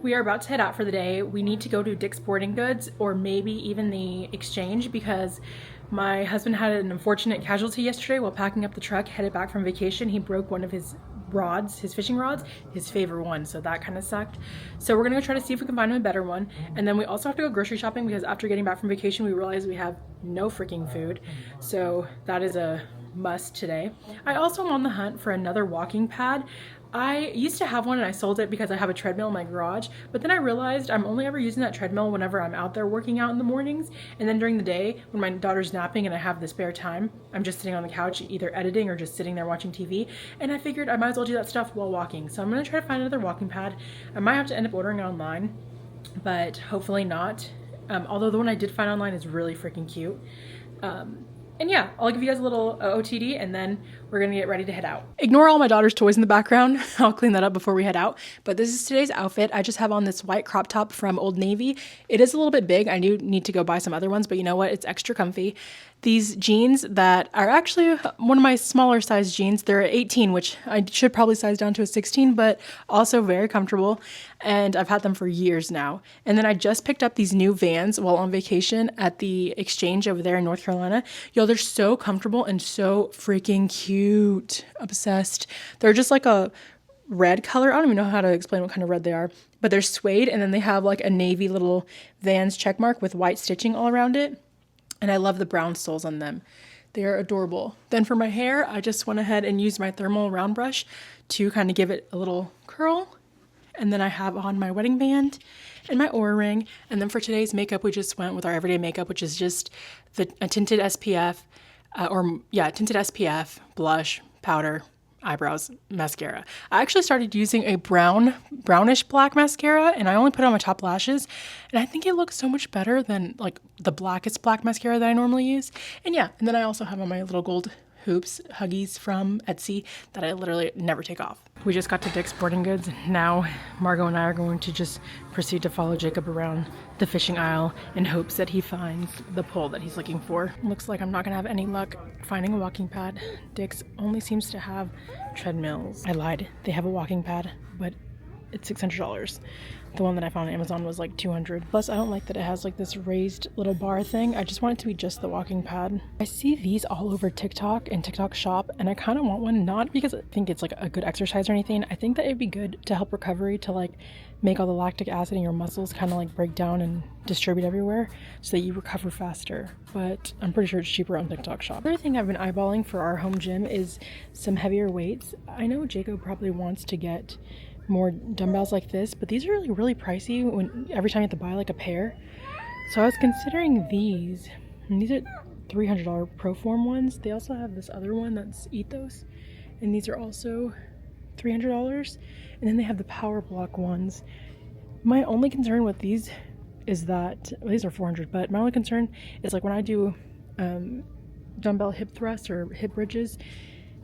We are about to head out for the day. We need to go to Dick's Sporting Goods or maybe even the Exchange because my husband had an unfortunate casualty yesterday while packing up the truck, headed back from vacation. He broke one of his rods, his fishing rods, his favorite one, so that kind of sucked. So we're gonna go try to see if we can find him a better one. And then we also have to go grocery shopping because after getting back from vacation, we realized we have no freaking food. So that is a must today. I also am on the hunt for another walking pad. I used to have one and I sold it because I have a treadmill in my garage, but then I realized I'm only ever using that treadmill whenever I'm out there working out in the mornings, and then during the day when my daughter's napping and I have the spare time, I'm just sitting on the couch either editing or just sitting there watching TV, and I figured I might as well do that stuff while walking. So I'm gonna try to find another walking pad. I might have to end up ordering it online, but hopefully not. Although the one I did find online is really freaking cute. And yeah, I'll give you guys a little OTD and then we're gonna get ready to head out. Ignore all my daughter's toys in the background. I'll clean that up before we head out. But this is today's outfit. I just have on this white crop top from Old Navy. It is a little bit big. I do need to go buy some other ones, but you know what? It's extra comfy. These jeans that are actually one of my smaller size jeans. They're 18, which I should probably size down to a 16, but also very comfortable. And I've had them for years now. And then I just picked up these new Vans while on vacation at the Exchange over there in North Carolina. Yo, they're so comfortable and so freaking cute. Obsessed. They're just like a red color. I don't even know how to explain what kind of red they are, but they're suede, and then they have like a navy little Vans check mark with white stitching all around it. And I love the brown soles on them. They are adorable. Then for my hair, I just went ahead and used my thermal round brush to kind of give it a little curl. And then I have on my wedding band and my Oura ring. And then for today's makeup, we just went with our everyday makeup, which is just a tinted SPF, tinted SPF, blush, powder, eyebrows, mascara. I actually started using a brownish black mascara, and I only put it on my top lashes, and I think it looks so much better than like the blackest black mascara that I normally use. And yeah, and then I also have on my little gold hoops Huggies from Etsy that I literally never take off. We just got to Dick's Sporting Goods. Now Margot and I are going to just proceed to follow Jacob around the fishing aisle in hopes that he finds the pole that he's looking for. Looks like I'm not gonna have any luck finding a walking pad. Dick's only seems to have treadmills. I lied. They have a walking pad, but it's $600. The one that I found on Amazon was like $200. Plus, I don't like that it has like this raised little bar thing. I just want it to be just the walking pad. I see these all over TikTok and TikTok shop, and I kind of want one, not because I think it's like a good exercise or anything. I think that it'd be good to help recovery, to like make all the lactic acid in your muscles kind of like break down and distribute everywhere so that you recover faster. But I'm pretty sure it's cheaper on TikTok shop. Another thing I've been eyeballing for our home gym is some heavier weights. I know Jacob probably wants to get more dumbbells like this, but these are really pricey every time you have to buy like a pair. So I was considering these, and these are $300 Proform ones. They also have this other one that's Ethos, and these are also $300. And then they have the Power Block ones. My only concern with these is that, well, these are $400, but my only concern is like when I do dumbbell hip thrusts or hip bridges,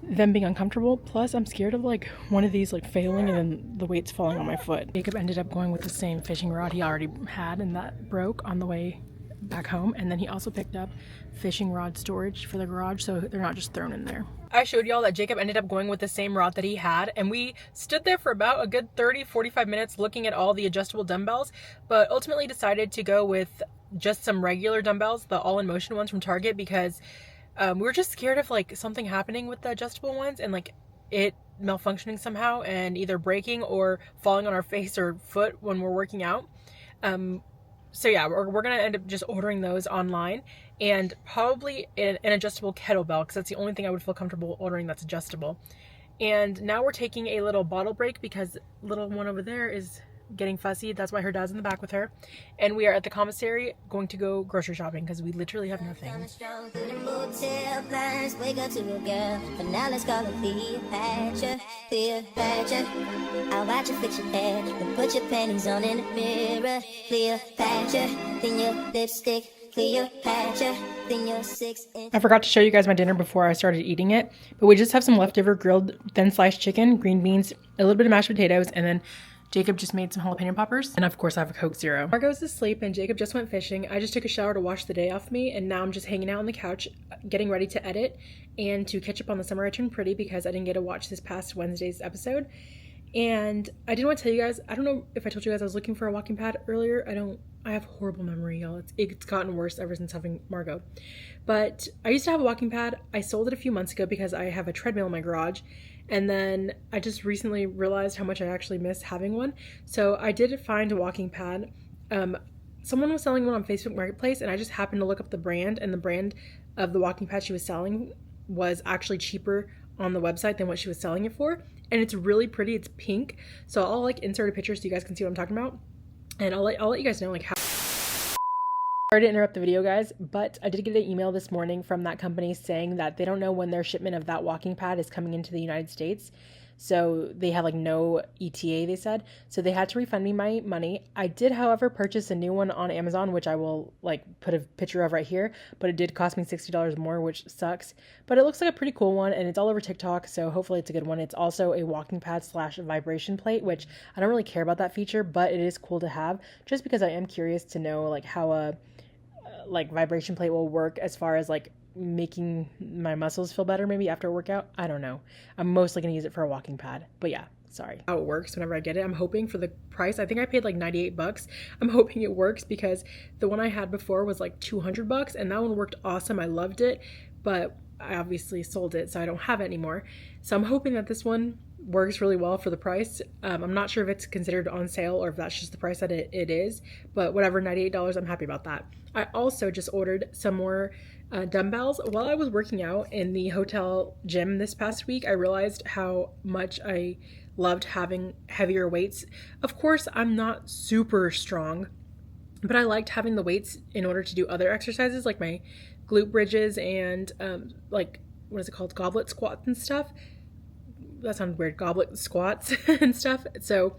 them being uncomfortable. Plus I'm scared of like one of these like failing and then the weight's falling on my foot. Jacob ended up going with the same fishing rod he already had, and that broke on the way back home. And then he also picked up fishing rod storage for the garage, so they're not just thrown in there. I showed y'all that Jacob ended up going with the same rod that he had, and we stood there for about a good 30-45 minutes looking at all the adjustable dumbbells, but ultimately decided to go with just some regular dumbbells, the all-in-motion ones from Target, because we were just scared of like something happening with the adjustable ones and like it malfunctioning somehow and either breaking or falling on our face or foot when we're working out. So yeah, we're gonna end up just ordering those online, and probably an adjustable kettlebell, because that's the only thing I would feel comfortable ordering that's adjustable. And now we're taking a little bottle break because little one over there is getting fussy. That's why her dad's in the back with her. And we are at the commissary going to go grocery shopping because we literally have nothing. I'll watch you fix your hair and put your panties on in the mirror. Cleopatra, then your lipstick. I forgot to show you guys my dinner before I started eating it, but we just have some leftover grilled thin sliced chicken, green beans, a little bit of mashed potatoes, and then Jacob just made some jalapeno poppers. And of course I have a Coke Zero. Margot's asleep and Jacob just went fishing. I just took a shower to wash the day off me. And now I'm just hanging out on the couch, getting ready to edit and to catch up on The Summer I Turned Pretty because I didn't get to watch this past Wednesday's episode. And I did want to tell you guys, I don't know if I told you guys I was looking for a walking pad earlier. I have horrible memory, y'all. It's gotten worse ever since having Margot. But I used to have a walking pad. I sold it a few months ago because I have a treadmill in my garage. And then I just recently realized how much I actually miss having one. So I did find a walking pad. Someone was selling one on Facebook Marketplace, and I just happened to look up the brand, and the brand of the walking pad she was selling was actually cheaper on the website than what she was selling it for. And it's really pretty. It's pink. So I'll like insert a picture so you guys can see what I'm talking about. And I'll let you guys know like how. Sorry to interrupt the video, guys, but I did get an email this morning from that company saying that they don't know when their shipment of that walking pad is coming into the United States. So they have like no ETA, they said. So they had to refund me my money. I did, however, purchase a new one on Amazon, which I will like put a picture of right here. But it did cost me $60 more, which sucks. But it looks like a pretty cool one, and it's all over TikTok. So hopefully it's a good one. It's also a walking pad / vibration plate, which I don't really care about that feature, but it is cool to have just because I am curious to know like how a like vibration plate will work as far as like making my muscles feel better maybe after a workout. I don't know. I'm mostly going to use it for a walking pad, but yeah, sorry. How it works whenever I get it. I'm hoping for the price. I think I paid like $98. I'm hoping it works because the one I had before was like $200 and that one worked awesome. I loved it, but I obviously sold it, so I don't have it anymore. So I'm hoping that this one works really well for the price. I'm not sure if it's considered on sale or if that's just the price that it is, but whatever, $98, I'm happy about that. I also just ordered some more dumbbells. While I was working out in the hotel gym this past week, I realized how much I loved having heavier weights. Of course, I'm not super strong, but I liked having the weights in order to do other exercises like my glute bridges and like, what is it called? Goblet squats and stuff. That sounds weird. Goblet squats and stuff. So,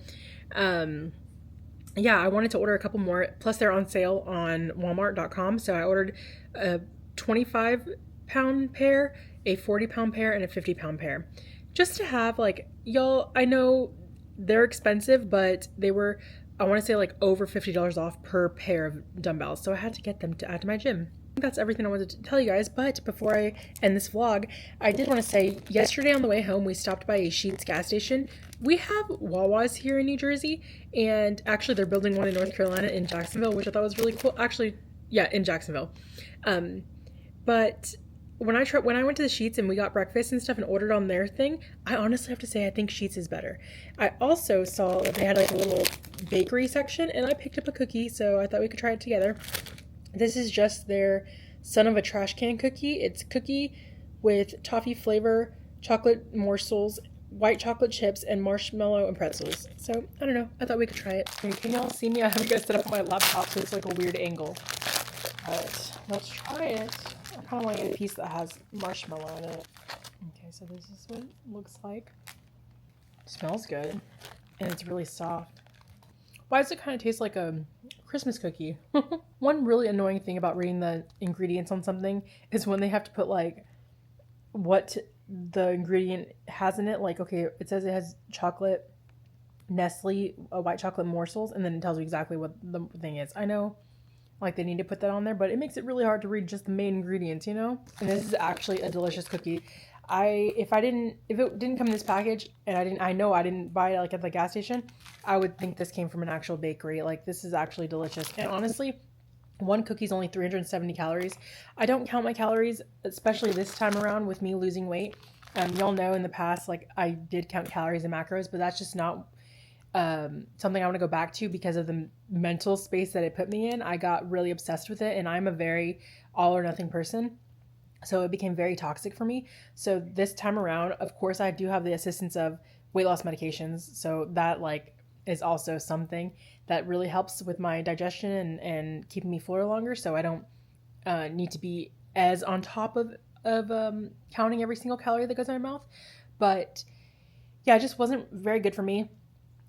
yeah, I wanted to order a couple more. Plus, they're on sale on Walmart.com. So I ordered a 25-pound pair, a 40-pound pair, and a 50-pound pair. Just to have, like, y'all, I know they're expensive, but they were, I want to say, like, over $50 off per pair of dumbbells. So I had to get them to add to my gym. That's everything I wanted to tell you guys, but before I end this vlog, I did want to say yesterday on the way home we stopped by a Sheetz gas station. We have Wawas here in New Jersey, and actually they're building one in North Carolina in Jacksonville, which I thought was really cool. Actually, yeah, in Jacksonville. But when I went to the Sheetz and we got breakfast and stuff and ordered on their thing, I honestly have to say I think Sheetz is better. I also saw they had like a little bakery section, and I picked up a cookie, so I thought we could try it together. This is just their son of a trash can cookie. It's cookie with toffee flavor, chocolate morsels, white chocolate chips, and marshmallow and pretzels. So, I don't know. I thought we could try it. And can y'all see me? I have you guys set up my laptop so it's like a weird angle. But let's try it. I kind of want to get a piece that has marshmallow in it. Okay, so this is what it looks like. It smells good. And it's really soft. Why does it kind of taste like a Christmas cookie? One really annoying thing about reading the ingredients on something is when they have to put like what the ingredient has in it. Like, okay, it says it has chocolate, Nestle, white chocolate morsels, and then it tells you exactly what the thing is. I know, like, they need to put that on there, but it makes it really hard to read just the main ingredients, you know? And this is actually a delicious cookie. If it didn't come in this package and I know I didn't buy it like at the gas station, I would think this came from an actual bakery. Like, this is actually delicious. And honestly, one cookie's only 370 calories. I don't count my calories, especially this time around with me losing weight. Y'all know in the past, like, I did count calories and macros, but that's just not something I want to go back to because of the mental space that it put me in. I got really obsessed with it, and I'm a very all or nothing person. So it became very toxic for me. So this time around, of course, I do have the assistance of weight loss medications. So that like is also something that really helps with my digestion and keeping me fuller longer. So I don't need to be as on top of counting every single calorie that goes in my mouth. But yeah, it just wasn't very good for me.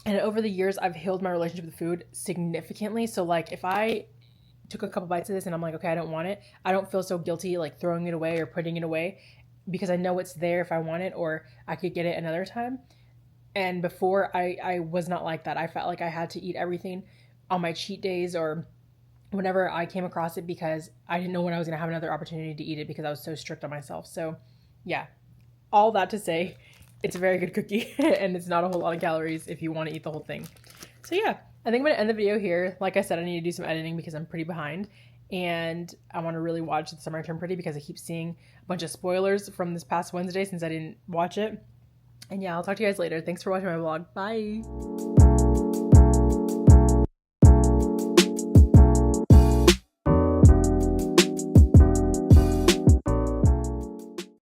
And over the years, I've healed my relationship with food significantly. So like if I took a couple bites of this and I'm like, okay, I don't want it, I don't feel so guilty like throwing it away or putting it away because I know it's there if I want it or I could get it another time. And before, I was not like that. I felt like I had to eat everything on my cheat days or whenever I came across it because I didn't know when I was going to have another opportunity to eat it because I was so strict on myself. So, yeah, all that to say, it's a very good cookie and it's not a whole lot of calories if you want to eat the whole thing. So, yeah, I think I'm going to end the video here. Like I said, I need to do some editing because I'm pretty behind. And I want to really watch The Summer I Turned Pretty because I keep seeing a bunch of spoilers from this past Wednesday since I didn't watch it. And yeah, I'll talk to you guys later. Thanks for watching my vlog. Bye.